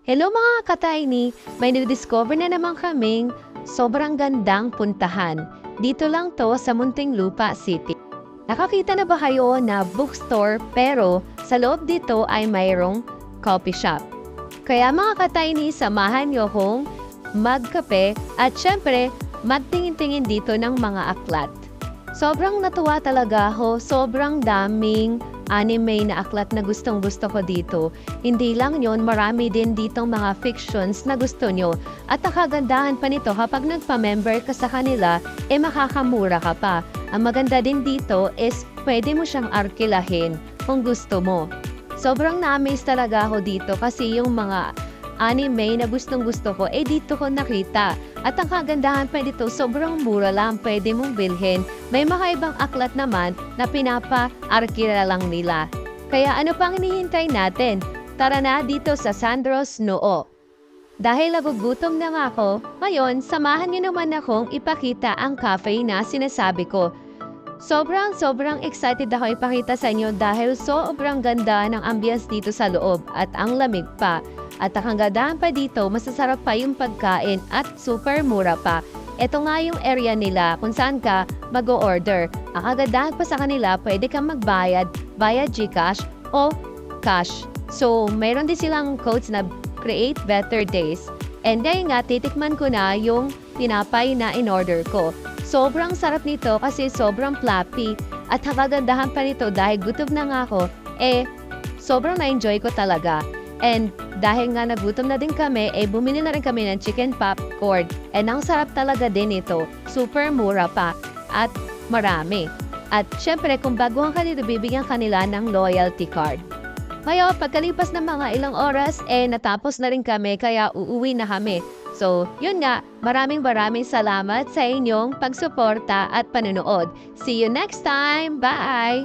Hello mga ka-tiny! May na-discover na naman kaming sobrang gandang puntahan. Dito lang to sa Muntinlupa City. Nakakita na ba kayo na bookstore pero sa loob dito ay mayroong coffee shop? Kaya mga ka-tiny, samahan niyo kong magkape at syempre magtingin-tingin dito ng mga aklat. Sobrang natuwa talaga ako, sobrang daming anime na aklat na gustong-gusto ko dito. Hindi lang yon, marami din ditong mga fictions na gusto nyo. At ang kagandahan pa nito, kapag nagpa-member ka sa kanila, makakamura ka pa. Ang maganda din dito is pwede mo siyang arkilahin kung gusto mo. Sobrang na-amaze talaga ako dito kasi yung mga anime na gustong-gusto ko, dito ko nakita. At ang kagandahan pa dito, sobrang mura lang, pwede mong bilhin. May mga ibang aklat naman na pinapa-arkila lang nila. Kaya ano pang hinihintay natin? Tara na dito sa Sandro's Noo. Dahil nagugutom na nga ako, ngayon samahan niyo naman akong ipakita ang cafe na sinasabi ko. Sobrang excited ako ipakita sa inyo dahil sobrang ganda ng ambience dito sa loob at ang lamig pa. At ang kagandahan pa dito, masasarap pa yung pagkain at super mura pa. Ito nga yung area nila kung saan ka mag-o-order. Ang kagandahan pa sa kanila, pwede kang magbayad via GCash o cash. So, mayroon din silang codes na create better days. And ngayon nga, titikman ko na yung tinapay na in-order ko. Sobrang sarap nito kasi sobrang fluffy. At ang kagandahan pa nito dahil gutom na nga ako, sobrang na-enjoy ko talaga. And dahil nga nagutom na din kami, bumili na rin kami ng chicken popcorn. And ang sarap talaga din ito. Super mura pa. At marami. At syempre, kung baguhan ka dito, bibigyan kanila ng loyalty card. Ngayon, pagkalipas ng mga ilang oras, natapos na rin kami, kaya uuwi na kami. So, yun nga, maraming salamat sa inyong pagsuporta at panunood. See you next time! Bye!